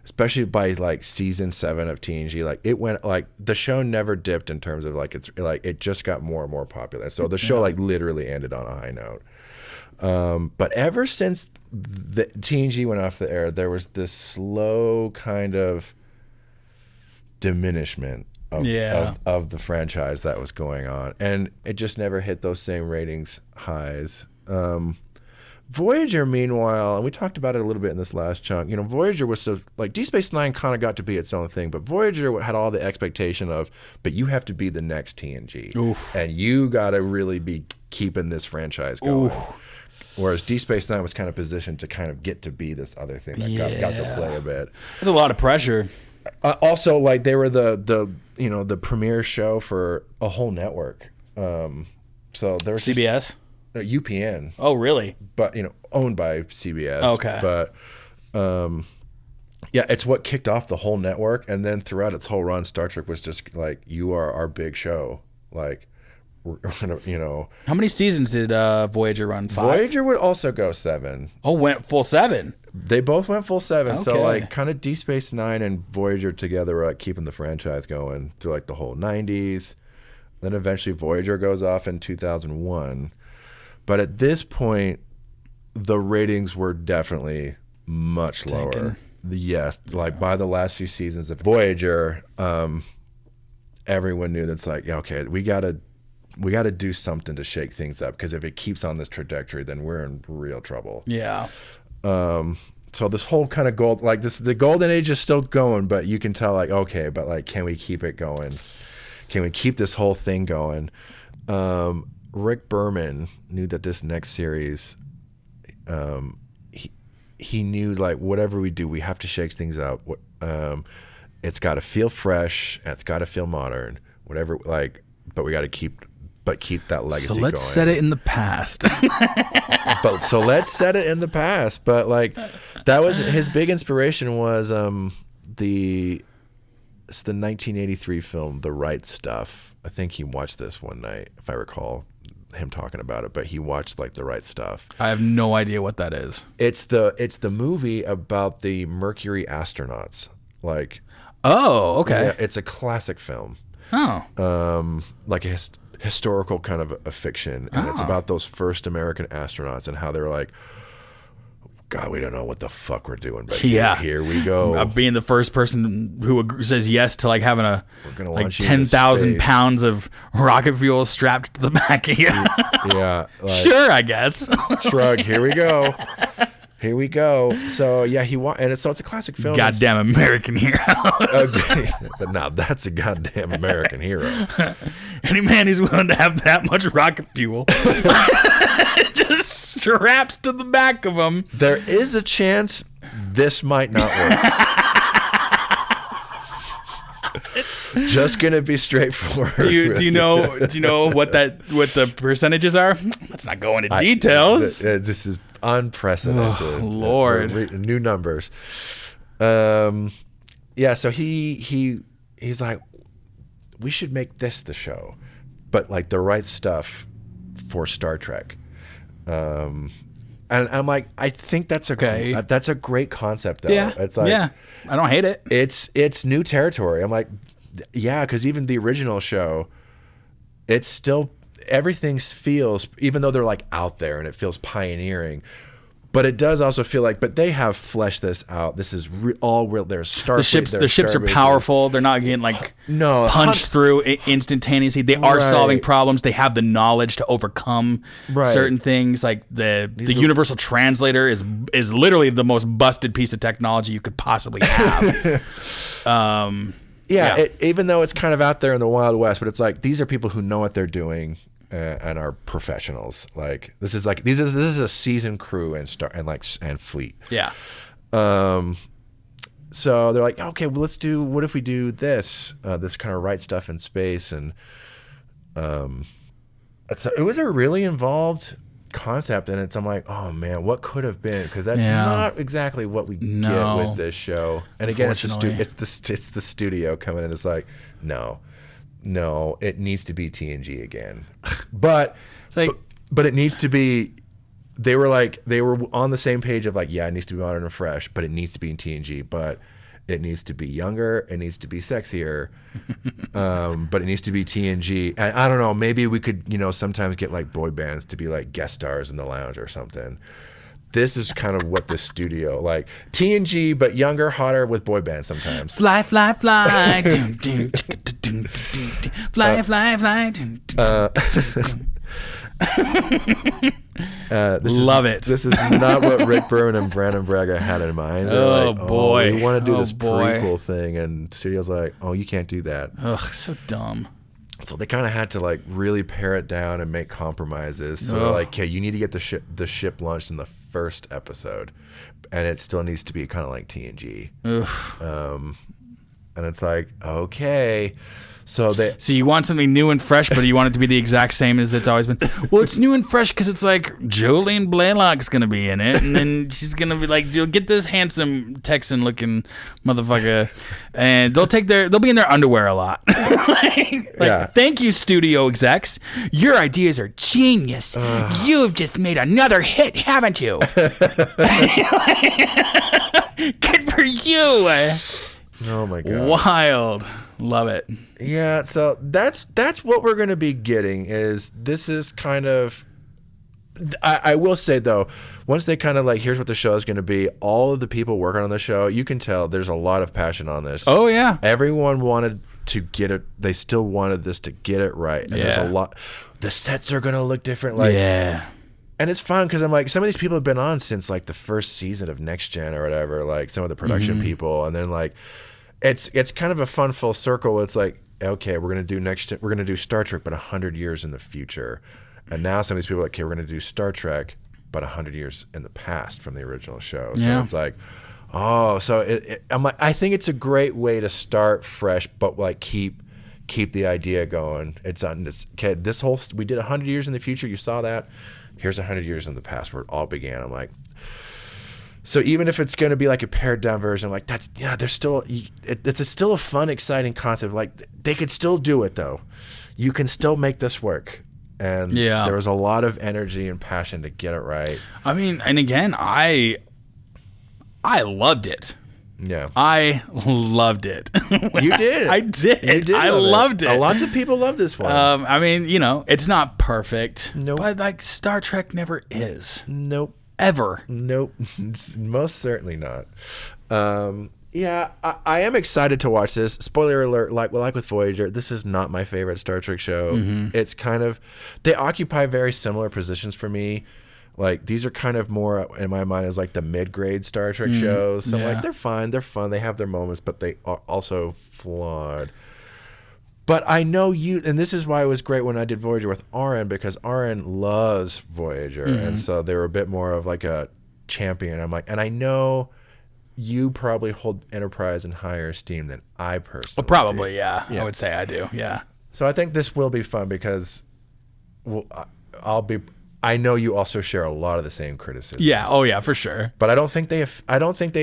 especially by like season 7 of TNG, like it went, like the show never dipped in terms of like it just got more and more popular. So the show like literally ended on a high note. But ever since the TNG went off the air, there was this slow kind of diminishment of the franchise that was going on, and it just never hit those same ratings highs. Voyager, meanwhile, and we talked about it a little bit in this last chunk, Voyager was so, like, Deep Space Nine kind of got to be its own thing, but Voyager had all the expectation of, but you have to be the next TNG. Oof. And you got to really be keeping this franchise going. Oof. Whereas Deep Space Nine was kind of positioned to kind of get to be this other thing that got to play a bit. There's a lot of pressure. Also, like, they were the premiere show for a whole network. So there was CBS? UPN. Oh, really? But, owned by CBS. Okay. But, it's what kicked off the whole network. And then throughout its whole run, Star Trek was just like, you are our big show. Like, we're going to, How many seasons did Voyager run? 5? Voyager would also go 7. Oh, went full 7. They both went full 7. Okay. So, like, kind of Deep Space Nine and Voyager together were, like, keeping the franchise going through, like, the whole 90s. Then eventually Voyager goes off in 2001. But at this point, the ratings were definitely much lower. Yes, like by the last few seasons of Voyager, everyone knew that's like, yeah, okay, we gotta do something to shake things up, because if it keeps on this trajectory, then we're in real trouble. Yeah. So this whole kind of the golden age is still going, but you can tell, like, okay, but like, can we keep it going? Can we keep this whole thing going? Rick Berman knew that this next series, he knew, like, whatever we do, we have to shake things up. It's got to feel fresh, and it's got to feel modern. Whatever, like, but we got to keep that legacy going. So let's set it in the past. So let's set it in the past. But like, that was his big inspiration was the 1983 film The Right Stuff. I think he watched this one night, if I recall him talking about it, but he watched like The Right Stuff. I have no idea what that is. It's the movie about the Mercury astronauts. Like, Oh, okay. Yeah, it's a classic film. Oh. Like a historical kind of a fiction, and it's about those first American astronauts and how they're like, God, we don't know what the fuck we're doing, but here we go. Being the first person who says yes to like having a like 10,000 pounds of rocket fuel strapped to the back of you. Yeah. Like, sure, I guess. Shrug. Here we go. Here we go. So yeah, and it's a classic film. Goddamn American hero. Now that's a goddamn American hero. Any man who's willing to have that much rocket fuel just strapped to the back of him. There is a chance this might not work. Just gonna be straightforward. Do you know what the percentages are? Let's not go into details. This is unprecedented. Oh, Lord. New numbers. Yeah. So he's like, we should make this the show, but like the right stuff for Star Trek. And I'm like, I think that's a great concept though. Yeah. It's like, yeah, I don't hate it. It's new territory. I'm like, yeah, because even the original show, it's still, everything feels, even though they're like out there and it feels pioneering, but it does also feel like, but they have fleshed this out. This is all real. There's Starfleet. The ships are powerful. They're not getting like punched through instantaneously. They are solving problems. They have the knowledge to overcome certain things. Like the universal translator is literally the most busted piece of technology you could possibly have. Even though it's kind of out there in the Wild West, but it's like these are people who know what they're doing and are professionals. Like this is a seasoned crew and fleet. Yeah. So they're like, okay, well, what if we do this kind of right stuff in space, and it was a really involved concept, and I'm like, oh man, what could have been, because that's not exactly what we get with this show. And again, it's the studio coming in. It's like, no, it needs to be TNG again, but it's like, but it needs to be. They were on the same page of like, yeah, it needs to be modern and fresh, but it needs to be in TNG, but it needs to be younger, it needs to be sexier, but it needs to be TNG. And I don't know, maybe we could, sometimes get like boy bands to be like guest stars in the lounge or something. This is kind of what the studio, like TNG, but younger, hotter with boy bands sometimes. Fly, fly, fly. Fly, fly, fly. Love it. This is not what Rick Berman and Brandon Braga had in mind. They're boy, we want to do this prequel thing, and studio's like, oh, you can't do that. Ugh, so dumb. So they kind of had to like really pare it down and make compromises. So they're like, okay, you need to get the ship launched in the first episode, and it still needs to be kind of like TNG. And it's like, okay. So you want something new and fresh, but you want it to be the exact same as it's always been. Well, it's new and fresh because it's like Jolene Blaylock's gonna be in it, and then she's gonna be like, you'll get this handsome Texan-looking motherfucker, and they'll be in their underwear a lot. Thank you, studio execs. Your ideas are genius. You've just made another hit, haven't you? Good for you. Oh my God. Wild. Love it. Yeah, so that's what we're going to be getting. This is kind of, I will say though, once they kind of like, here's what the show is going to be, all of the people working on the show, you can tell there's a lot of passion on this. Oh yeah. Everyone wanted to get it. They still wanted this to get it right. And there's a lot. The sets are going to look different. And it's fun because I'm like, some of these people have been on since like the first season of Next Gen or whatever, like some of the production people. And then like, it's kind of a fun full circle. It's like, okay, we're gonna do Star Trek, but 100 years in the future, and now some of these people are like, okay, we're gonna do Star Trek, but 100 years in the past from the original show. So it's like, I'm like, I think it's a great way to start fresh, but like keep the idea going. We did 100 years in the future. You saw that. Here's 100 years in the past where it all began. I'm like. So even if it's going to be like a pared down version, like there's still, it's still a fun, exciting concept. Like they could still do it though. You can still make this work. And there was a lot of energy and passion to get it right. I mean, and again, I loved it. Yeah. I loved it. You did. I did. You did. I loved it. Lots of people love this one. I mean, it's not perfect. Nope. But like Star Trek never is. Nope. Ever. Nope. Most certainly not. Yeah, I am excited to watch this. Spoiler alert, like with Voyager, this is not my favorite Star Trek show. It's kind of, they occupy very similar positions for me. Like, these are kind of more, in my mind, as like the mid-grade Star Trek shows. So, like, they're fine. They're fun. They have their moments, but they are also flawed. But I know you, and this is why it was great when I did Voyager with Aaron, because Aaron loves Voyager. And so they were a bit more of like a champion. I'm like, and I know you probably hold Enterprise in higher esteem than I personally Well, probably, do. yeah. I would say I do, yeah. So I think this will be fun because I know you also share a lot of the same criticisms. Yeah, oh yeah, for sure. But I don't think they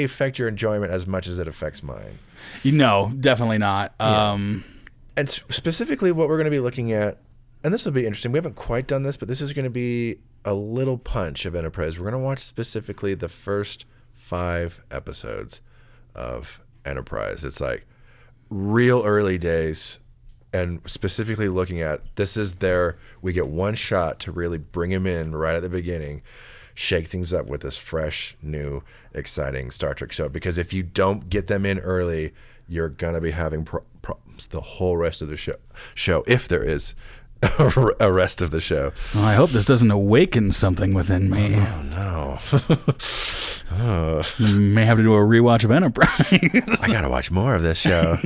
affect your enjoyment as much as it affects mine. No, definitely not. And specifically what we're going to be looking at, and this will be interesting. We haven't quite done this, but this is going to be a little punch of Enterprise. We're going to watch specifically the first 5 episodes of Enterprise. It's like real early days, and specifically looking at we get one shot to really bring him in right at the beginning, shake things up with this fresh, new, exciting Star Trek show. Because if you don't get them in early, you're going to be having problems the whole rest of the show, if there is a rest of the show. Well, I hope this doesn't awaken something within me. Oh, no. May have to do a rewatch of Enterprise. I got to watch more of this show.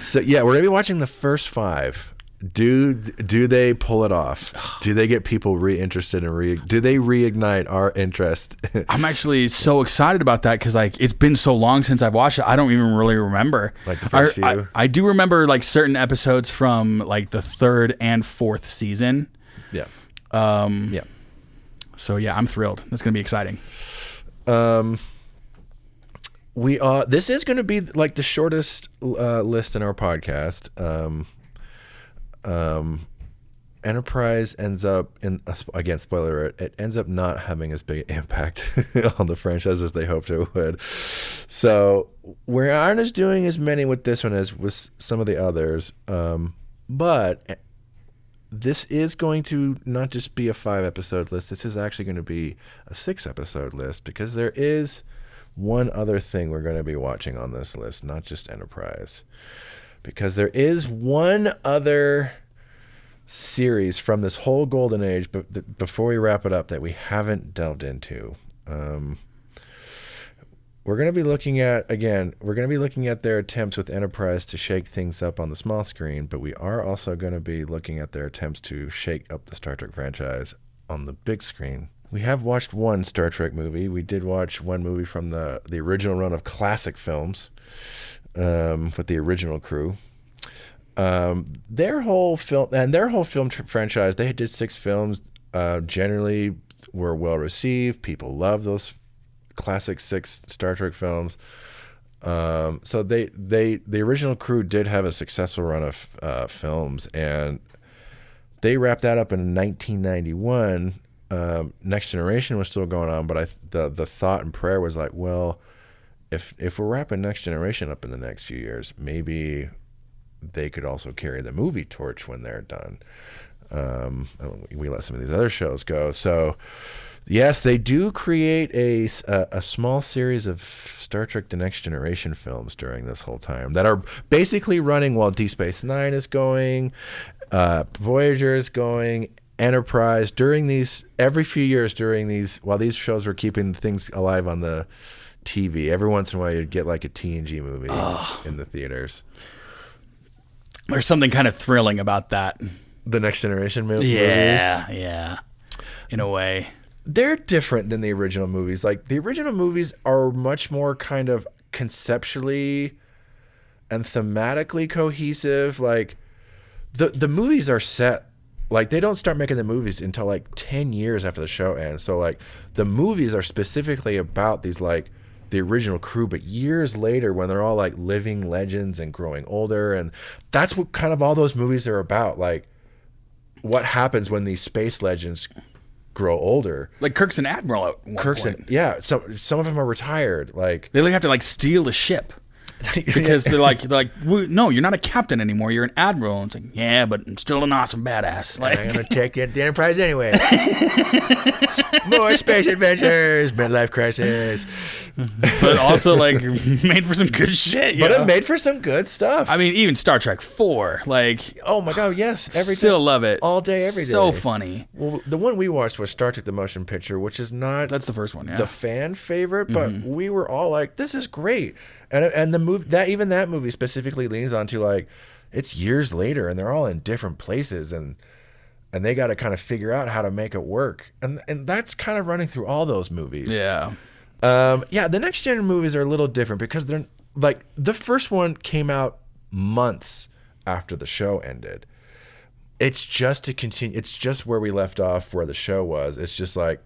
So, yeah, we're going to be watching the first 5. Do they pull it off? Do they get people reinterested and do they reignite our interest? I'm actually so excited about that because like it's been so long since I've watched it. I don't even really remember. Like the first few. I do remember like certain episodes from like the 3rd and 4th season. Yeah. Yeah. So yeah, I'm thrilled. That's gonna be exciting. This is going to be like the shortest list in our podcast. Enterprise ends up again, spoiler alert, it ends up not having as big an impact on the franchise as they hoped it would. So we aren't as doing as many with this one as with some of the others. But this is going to not just be a 5-episode list. This is actually going to be a 6-episode list because there is one other thing we're going to be watching on this list, not just Enterprise. Because there is one other series from this whole golden age, but before we wrap it up, that we haven't delved into. We're going to be looking at their attempts with Enterprise to shake things up on the small screen, but we are also going to be looking at their attempts to shake up the Star Trek franchise on the big screen. We have watched one Star Trek movie. We did watch one movie from the original run of classic films with the original crew. Their whole film franchise, they did 6 films, generally were well received. People love those classic 6 Star Trek films. So the original crew did have a successful run of films, and they wrapped that up in 1991. Next Generation was still going on, but the thought and prayer was like, well, if we're wrapping Next Generation up in the next few years, maybe they could also carry the movie torch when they're done. We let some of these other shows go. So, yes, they do create a small series of Star Trek The Next Generation films during this whole time that are basically running while Deep Space Nine is going, Voyager is going, Enterprise, every few years while these shows were keeping things alive on the TV. Every once in a while you'd get like a TNG movie in the theaters. There's something kind of thrilling about that. The Next Generation movies? Yeah. In a way. They're different than the original movies. Like, the original movies are much more kind of conceptually and thematically cohesive. Like, the movies are set, like, they don't start making the movies until, like, 10 years after the show ends. So, like, the movies are specifically about these, like, the original crew, but years later when they're all like living legends and growing older, and that's what kind of all those movies are about. Like, what happens when these space legends grow older. Like Kirk's an admiral at one point. Yeah. So some of them are retired. Like They have to like steal the ship. Because they're like, no, you're not a captain anymore. You're an admiral. And it's like, yeah, but I'm still an awesome badass. Like, I'm gonna take you to the Enterprise anyway. More space adventures, midlife crisis. but also like made for some good shit. But it made for some good stuff. I mean, even Star Trek 4, like, oh my god, yes, still love it all day, every day. So funny. Well, the one we watched was Star Trek: The Motion Picture, which is not that's the first one, yeah, the fan favorite, but we were all like, this is great, and the movie that movie specifically leans onto like it's years later and they're all in different places and they got to kind of figure out how to make it work, and that's kind of running through all those movies. Yeah. The next gen movies are a little different because they're like the first one came out months after the show ended. It's just to continue. It's just where we left off where the show was. It's just like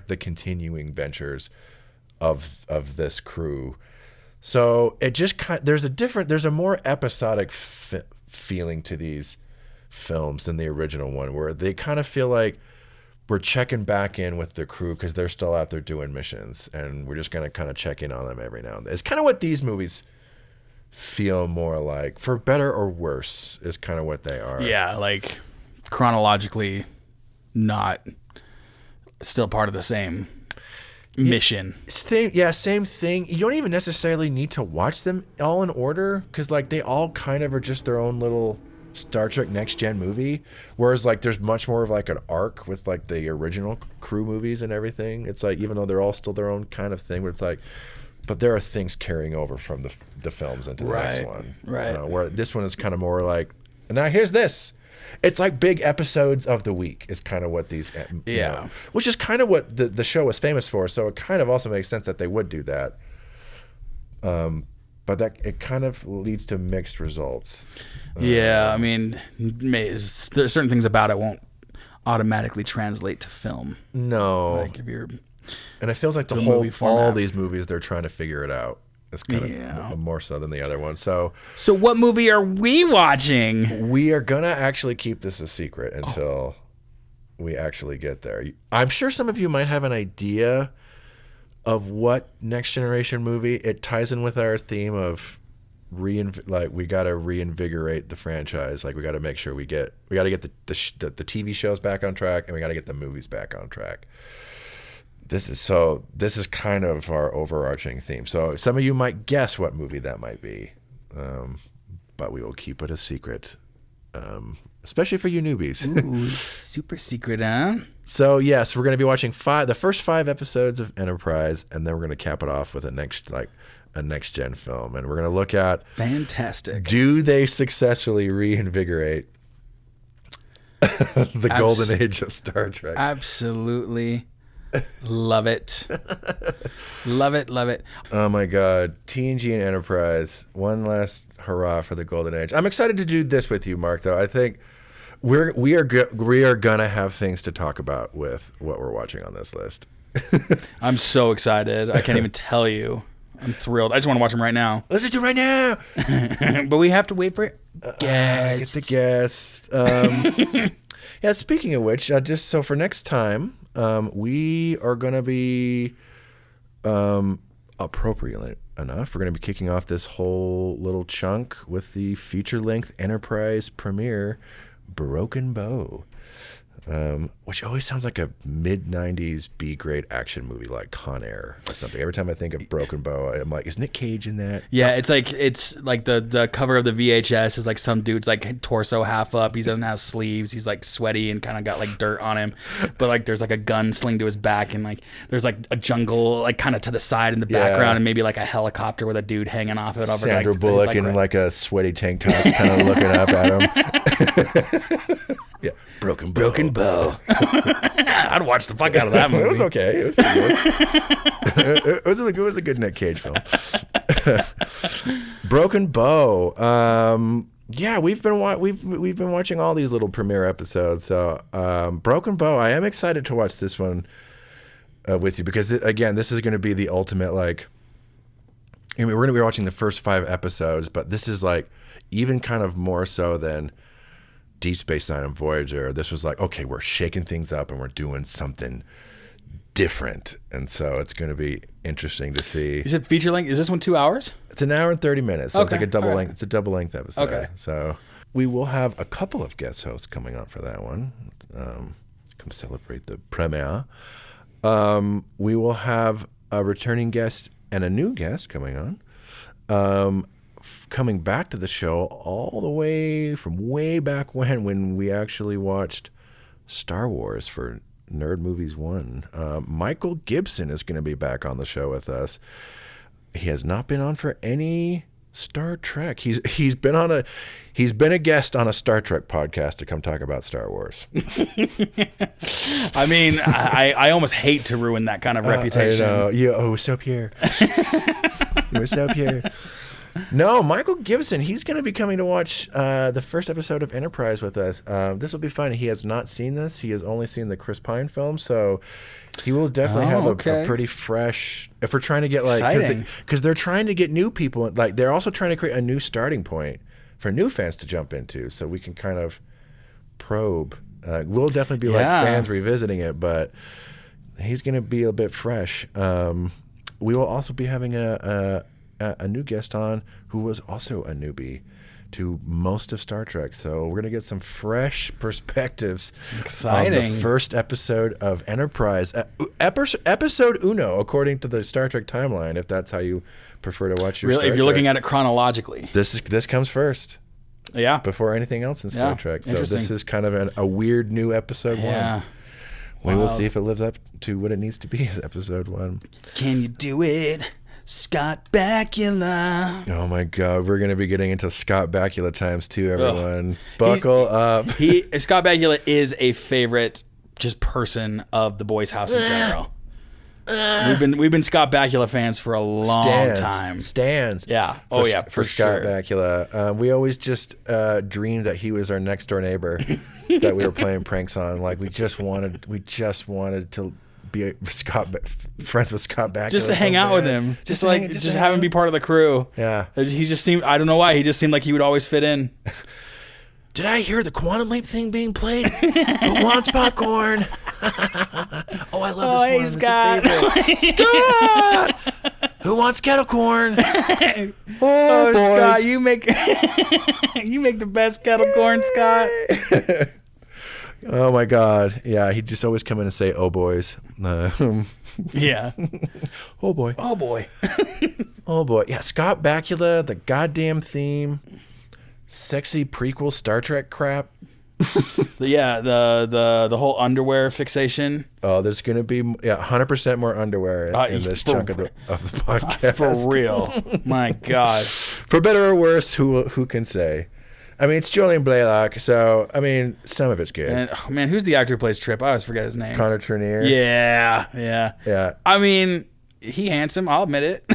the continuing ventures of this crew. So it just there's a more episodic feeling to these films than the original one, where they kind of feel like we're checking back in with the crew because they're still out there doing missions, and we're just gonna kind of check in on them every now and then. It's kind of what these movies feel more like, for better or worse, is kind of what they are. Yeah, like chronologically, not still part of the same mission. Same thing. You don't even necessarily need to watch them all in order because like they all kind of are just their own little Star Trek Next Gen movie, whereas like there's much more of like an arc with like the original crew movies and everything. It's like, even though they're all still their own kind of thing, but it's like, but there are things carrying over from the films into the next one, right? Where this one is kind of more like, now here's this. It's like big episodes of the week is kind of what these, which is kind of what the show was famous for. So it kind of also makes sense that they would do that. But that it kind of leads to mixed results. Yeah, I mean, there's certain things about it won't automatically translate to film. No, like if you're, and it feels like all these movies they're trying to figure it out. It's kind of more so than the other one. So what movie are we watching? We are gonna actually keep this a secret until we actually get there. I'm sure some of you might have an idea of what Next Generation movie. It ties in with our theme of we got to reinvigorate the franchise. Like we got to make sure we got to get the TV shows back on track, and we got to get the movies back on track. This is kind of our overarching theme. So some of you might guess what movie that might be, but we will keep it a secret, especially for you newbies. Ooh, super secret, huh? So yes, we're going to be watching the first 5 episodes of Enterprise, and then we're going to cap it off with a next gen film, and we're going to look at fantastic. Do they successfully reinvigorate the golden age of Star Trek? Absolutely. Love it. Love it. Oh my God. TNG and Enterprise. One last hurrah for the golden age. I'm excited to do this with you, Mark, though. I think we are going to have things to talk about with what we're watching on this list. I'm so excited. I can't even tell you. I'm thrilled. I just want to watch them right now. Let's just do it right now. But we have to wait for guests. Get the guest. Yeah, speaking of which, just so for next time, we are going to be, appropriate enough, we're going to be kicking off this whole little chunk with the feature-length Enterprise premiere, Broken Bow, which always sounds like a mid-90s B-grade action movie like Con Air or something. Every time I think of Broken Bow, I'm like, is Nick Cage in that? Yeah, it's like the cover of the VHS is like some dude's like torso half up. He doesn't have sleeves. He's like sweaty and kind of got like dirt on him. But like there's like a gun slinged to his back, and like there's like a jungle like kind of to the side in the background, and maybe like a helicopter with a dude hanging off it. Sandra Bullock in like a sweaty tank top kind of looking up at him. Yeah, Broken Bow. I'd watch the fuck out of that movie. It was okay. It was pretty good. It was a good Nick Cage film. Broken Bow. Yeah, we've been watching all these little premiere episodes. So Broken Bow. I am excited to watch this one with you because again, this is going to be the ultimate like. I mean, we're going to be watching the first 5 episodes, but this is like even kind of more so than Deep Space Nine and Voyager, this was like, okay, we're shaking things up and we're doing something different. And so it's going to be interesting to see. You said feature length. Is this one 2 hours? It's an hour and 30 minutes. So it's like a double length. It's a double length episode. Okay. So we will have a couple of guest hosts coming on for that one. Come celebrate the premiere. We will have a returning guest and a new guest coming on. Coming back to the show all the way from way back when we actually watched Star Wars for Nerd Movies 1. Michael Gibson is going to be back on the show with us. He has not been on for any Star Trek. He's been a guest on a Star Trek podcast to come talk about Star Wars. I mean, I almost hate to ruin that kind of reputation. I know. Yeah, we're so pure. We're so pure. No, Michael Gibson, he's going to be coming to watch the first episode of Enterprise with us. This will be fun. He has not seen this. He has only seen the Chris Pine film, so he will definitely have a pretty fresh... If we're trying to get because they're trying to get new people, like they're also trying to create a new starting point for new fans to jump into, so we can kind of probe. We'll definitely be like fans revisiting it, but he's going to be a bit fresh. We will also be having a new guest on who was also a newbie to most of Star Trek. So we're going to get some fresh perspectives. Exciting. On the first episode of Enterprise. Episode uno, according to the Star Trek timeline, if that's how you prefer to watch your Star Trek. If you're looking at it chronologically. This comes first. Yeah. Before anything else in Star Trek. So this is kind of a weird new episode 1. We will see if it lives up to what it needs to be as episode 1. Can you do it? Scott Bakula. Oh my God, we're gonna be getting into Scott Bakula times 2, everyone. Buckle up. Scott Bakula is a favorite just person of the Boys House in general. We've been Scott Bakula fans for a long time. Stands. Yeah. For Scott Bakula. We always just dreamed that he was our next door neighbor that we were playing pranks on. Like we just wanted to be friends with Scott Bakula. Just to hang out with him. Just have him be part of the crew. Yeah. He just seemed, I don't know why, he just seemed like he would always fit in. Did I hear the quantum leap thing being played? Who wants popcorn? Oh, I love this one. Hey, Scott. It's a favorite. Scott! Who wants kettle corn? Oh, boys. Scott, you make the best kettle corn, Scott. Oh my God. Yeah, he'd just always come in and say, oh boys. Yeah. Oh boy. Oh boy. Oh boy. Yeah, Scott Bakula, the goddamn theme. Sexy prequel Star Trek crap. The whole underwear fixation. Oh, there's gonna be 100% more underwear in this chunk of the podcast. For real. My God. For better or worse, who can say? I mean, it's Julian Blaylock, so I mean, some of it's good. And, oh man, who's the actor who plays Trip? I always forget his name. Connor Trinneer. Yeah. I mean, he handsome. I'll admit it.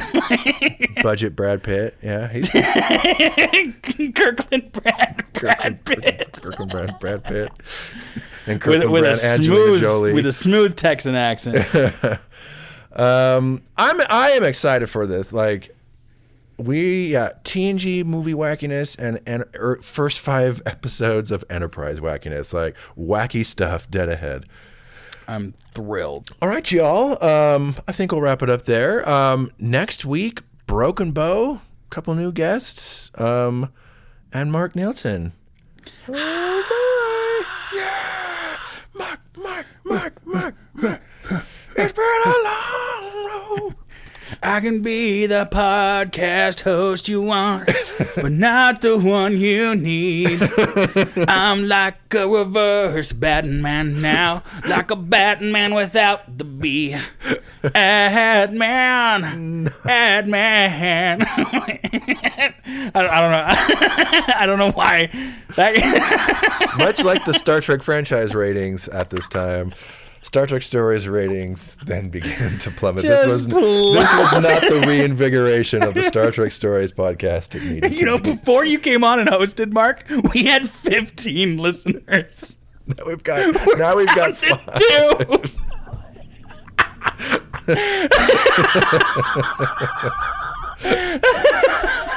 Budget Brad Pitt. Yeah, he's Kirkland Brad Pitt. Kirkland Brad Pitt. And Kirkland Angelina Jolie with a smooth Texan accent. I am excited for this. Like. TNG movie wackiness and first 5 episodes of Enterprise wackiness, like wacky stuff dead ahead. I'm thrilled. All right, y'all. I think we'll wrap it up there. Next week, Broken Bow, couple new guests, and Marc Nielson. Yeah, Marc. It's been a long road. I can be the podcast host you want, but not the one you need. I'm like a reverse Batman now, like a Batman without the B. Adman. I don't know. I don't know why. Much like the Star Trek franchise ratings at this time. Star Trek Stories ratings then began to plummet. This was not the reinvigoration of the Star2 Stories podcast it needed to be. Before you came on and hosted, Mark, we had 15 listeners. Now we've got 5.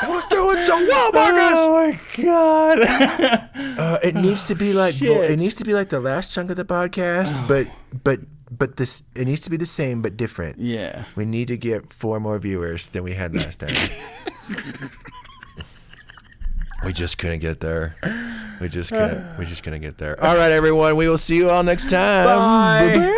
2. was doing so well, Marcus. Oh my god. It needs to be like Shit. it needs to be like the last chunk of the podcast, but this it needs to be the same but different. Yeah. We need to get 4 more viewers than we had last time. We just couldn't get there. We just couldn't get there. All right, everyone. We will see you all next time. Bye.